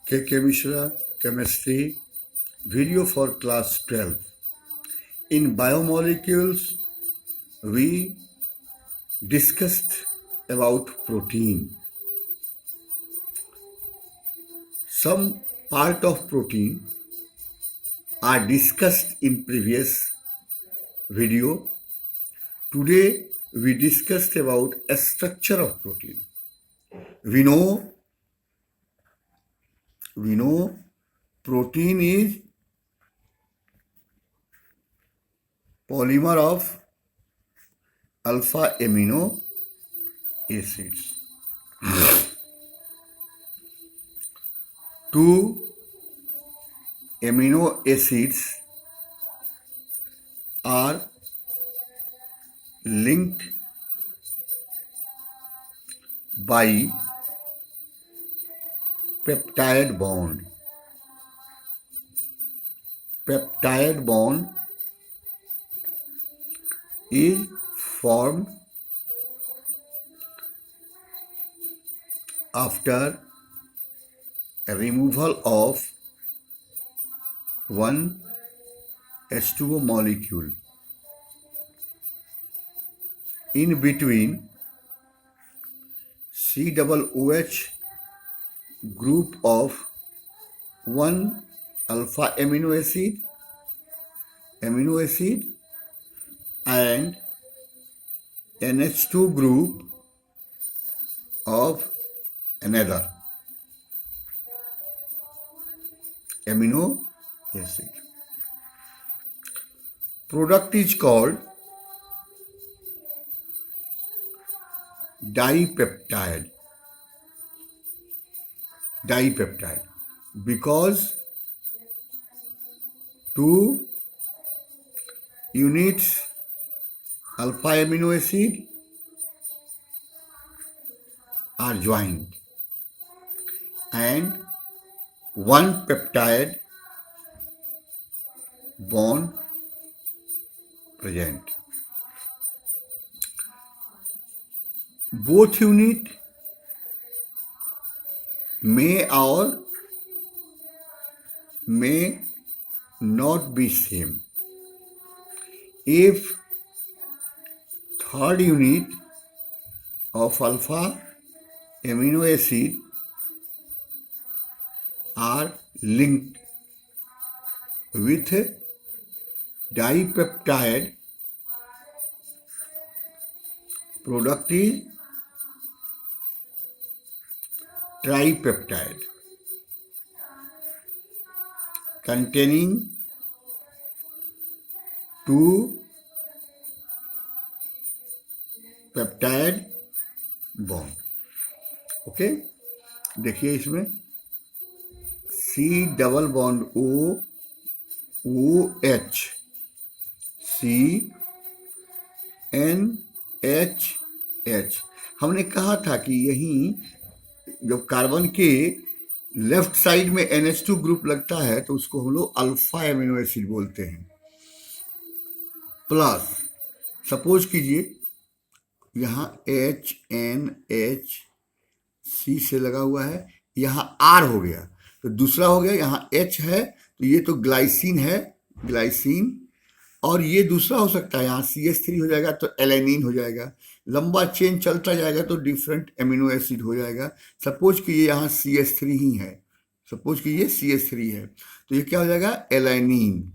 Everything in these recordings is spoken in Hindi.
K.K. Mishra, Chemistry, video for class 12. In biomolecules, we discussed about protein. Some part of protein are discussed in previous video. Today we discussed about a structure of protein. We know protein is polymer of alpha amino acids. Two amino acids are linked by peptide bond. Peptide bond is formed after a removal of one H2O molecule. In between COOH group of one alpha amino acid and NH2 group of another amino acid. Product is called dipeptide because two units alpha amino acid are joined and one peptide bond present. Both unit may or may not be same. If third unit of alpha amino acid are linked with dipeptide, product is tripeptide containing two peptide bond. Okay, देखिए इसमें C double bond OH CNH. हमने कहा था कि यही जब कार्बन के लेफ्ट साइड में NH2 ग्रुप लगता है तो उसको हम लोग अल्फा एमिनो एसिड बोलते हैं. प्लस सपोज कीजिए यहाँ HNHC से लगा हुआ है, यहाँ R हो गया तो दूसरा हो गया, यहाँ H है तो ये तो ग्लाइसिन है, ग्लाइसिन, और ये दूसरा हो सकता है, यहाँ CH3 हो जाएगा तो एलेनिन हो जाएगा. लंबा चेन चलता जाएगा तो डिफरेंट एमिनो एसिड हो जाएगा. सपोज कि ये यहाँ CH3 ही है, सपोज कि ये CH3 है तो ये क्या हो जाएगा, एलाइलिन.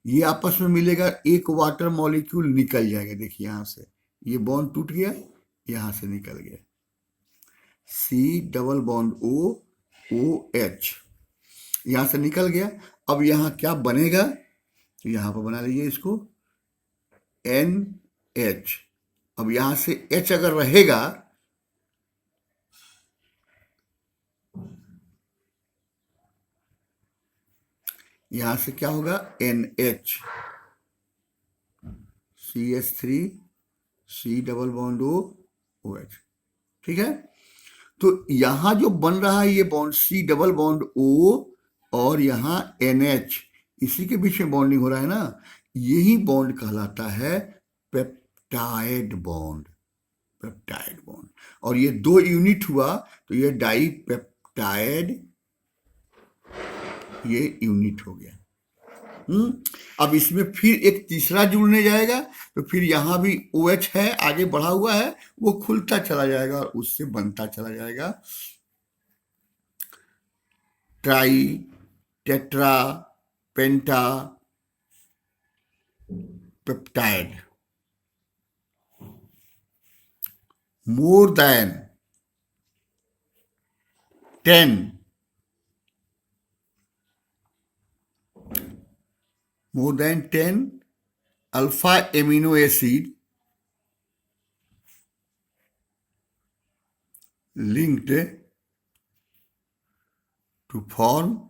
ये आपस में मिलेगा, एक वाटर मॉलिक्यूल निकल जाएगा. देखिए यहाँ से ये बॉन्ड टूट गया, यहाँ से निकल गया C डबल बॉन्ड OH यहाँ से निकल गया. अब यहाँ क्या बनेगा तो यहाँ पर बना लीजिए इसको NH. अब यहाँ से H अगर रहेगा यहाँ से क्या होगा, NH CH3 C double bond OH. ठीक है, तो यहाँ जो बन रहा है ये bond C double bond O और यहाँ NH, इसी के बीच में बॉन्डिंग हो रहा है ना, यही बॉन्ड कहलाता है पेप्टाइड बॉन्ड. Peptide bond. और ये 2 यूनिट हुआ तो ये डाइपेप्टाइड, ये यूनिट हो गया। अब इसमें फिर एक तीसरा जुड़ने जाएगा तो फिर यहां भी OH है, आगे बढ़ा हुआ है, वो खुलता चला जाएगा और उससे बनता चला जाएगा try, tetra, penta peptide. More than 10 alpha amino acid linked to form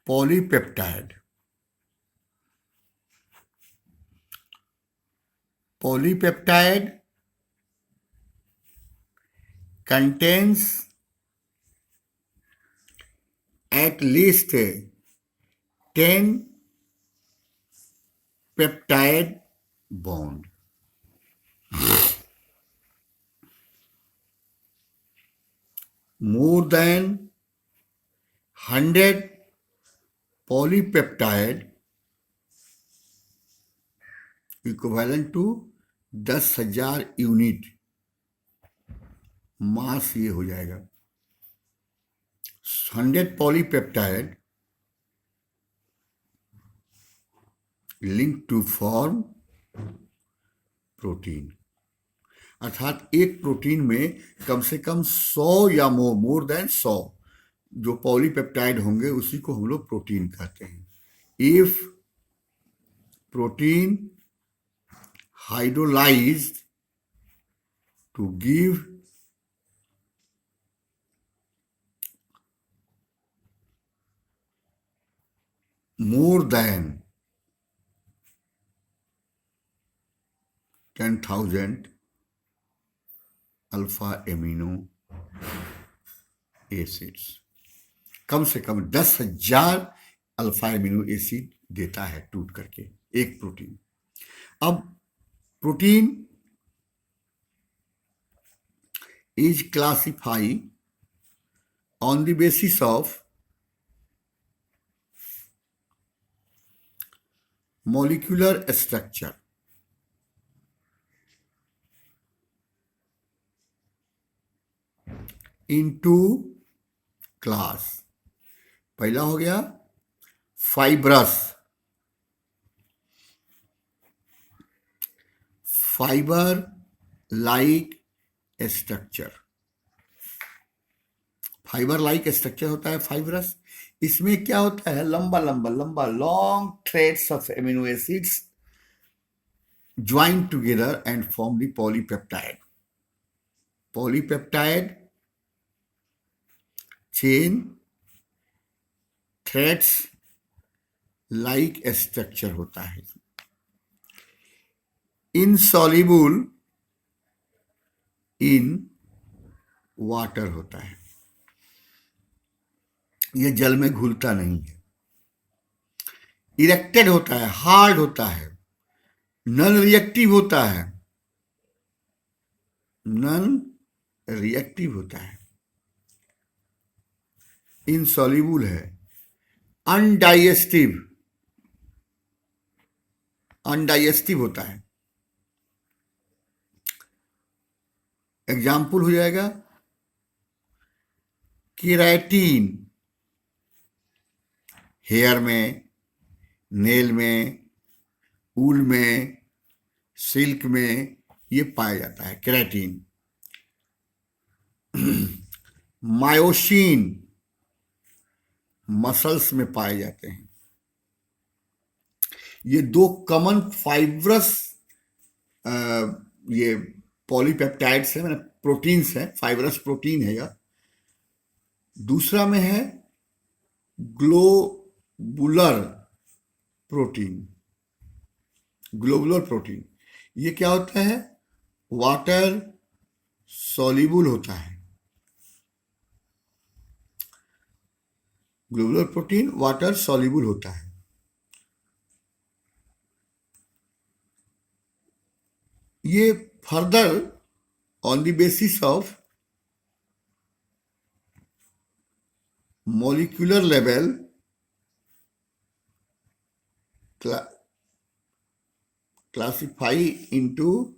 polypeptide. Polypeptide contains at least 10 peptide bond. More than 100 polypeptide equivalent to 10,000 unit mass ये हो जाएगा। 100 polypeptide link to form protein, अर्थात एक प्रोटीन में कम से कम 100 या मोर देन 100 जो पॉलीपेप्टाइड होंगे उसी को हम लोग प्रोटीन कहते हैं। If protein hydrolysed to give more than 10,000 alpha amino acids, कम से कम 10,000 अल्फा एमिनो एसिड देता है टूट करके एक प्रोटीन। अब protein is classify on the basis of molecular structure. into class, पहला हो गया fibrous, fibre like structure, fibre like structure होता है फाइब्रस। इसमें क्या होता है, लंबा लंबा लंबा long threads of amino acids join together and form the polypeptide. Polypeptide chain threads like structure होता है, इनसॉल्युबल इन वाटर होता है, यह जल में घुलता नहीं है, इरेक्टेड होता है, हार्ड होता है, नॉन रिएक्टिव होता है, नॉन रिएक्टिव होता है, इनसॉल्युबल है, अनडाइजेस्टिव, अनडाइजेस्टिव होता है। एग्जाम्पल हो जाएगा केराटिन, हेयर में, नेल में, ऊल में, सिल्क में ये पाया जाता है केराटिन। मायोसिन मसल्स में पाए जाते हैं। ये दो कॉमन फाइब्रस ये पॉलीपेप्टाइड्स है, मतलब प्रोटीन्स है, फाइब्रस प्रोटीन है यह। दूसरा में है ग्लोबुलर प्रोटीन, ग्लोबुलर प्रोटीन ये क्या होता है, वाटर सॉल्युबल होता है। ग्लोबुलर प्रोटीन वाटर सॉल्युबल होता है। ये further on the basis of molecular level classify into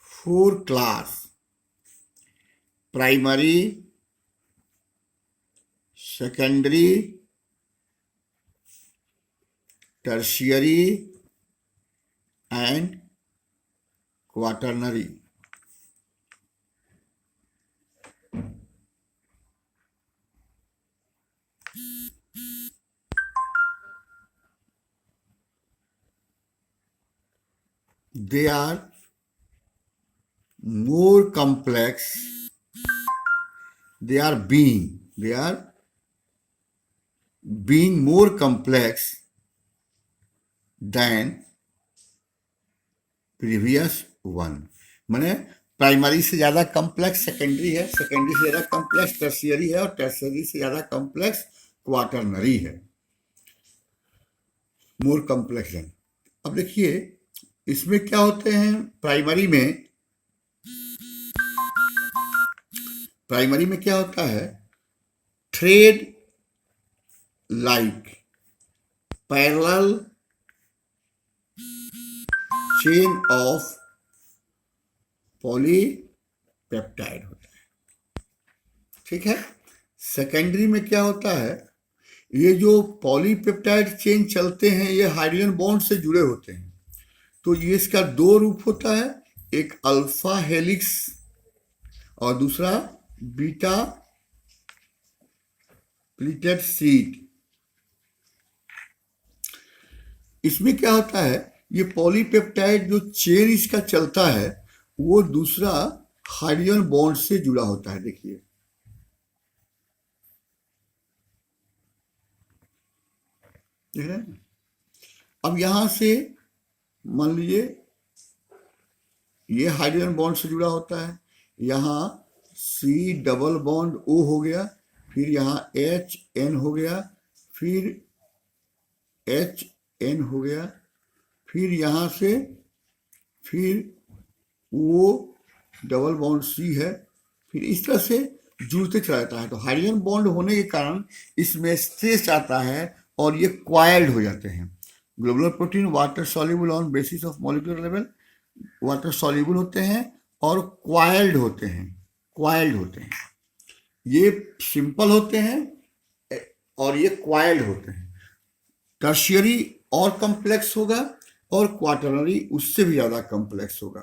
4 class: primary, secondary, tertiary and quaternary. They are more complex. They are being more complex than previous one. माने प्राइमरी से ज्यादा कॉम्प्लेक्स सेकेंडरी है, सेकेंडरी से ज्यादा कॉम्प्लेक्स टर्शियरी है और टर्शियरी से ज्यादा कॉम्प्लेक्स क्वाटरनरी है, मोर कॉम्प्लेक्स देन। अब देखिए इसमें क्या होते हैं, प्राइमरी में क्या होता है, thread like parallel chain of polypeptide होता है, ठीक है। सेकेंडरी में क्या होता है, ये जो पॉलीपेप्टाइड चेन चलते हैं ये हाइड्रोजन बॉन्ड से जुड़े होते हैं। तो ये इसका 2 रूप होता है, एक अल्फा हेलिक्स और दूसरा बीटा प्लीटेड शीट। इसमें क्या होता है, ये पॉलीपेप्टाइड जो चेन इसका चलता है वो दूसरा हाइड्रोजन बॉन्ड से जुड़ा होता है। देखिए देख रहे हैं। अब यहां से मान लीजिए ये हाइड्रोजन बॉन्ड से जुड़ा होता है, यहां C डबल बॉन्ड O हो गया, फिर यहां HN हो गया, फिर HN हो गया, फिर यहां से फिर O डबल बॉन्ड C है, फिर इस तरह से जुड़ते चला जाता है। तो हाइड्रोजन बॉन्ड होने के कारण इसमें स्ट्रेस आता है और ये क्वाइल्ड हो जाते हैं। Globular protein water soluble on basis of molecular level, water soluble होते हैं और क्वाइल्ड होते हैं। ये सिंपल होते हैं और ये क्वाइल्ड होते हैं। टर्शियरी और कॉम्प्लेक्स होगा और क्वाटरनरी उससे भी ज्यादा कॉम्प्लेक्स होगा,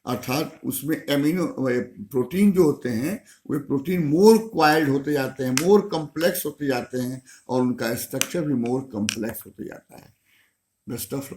अर्थात उसमें एमिनो प्रोटीन जो होते हैं वे प्रोटीन मोर क्वाइल्ड होते जाते हैं, मोर कॉम्प्लेक्स होते जाते हैं और उनका स्ट्रक्चर भी मोर कॉम्प्लेक्स होते जाता है। Best of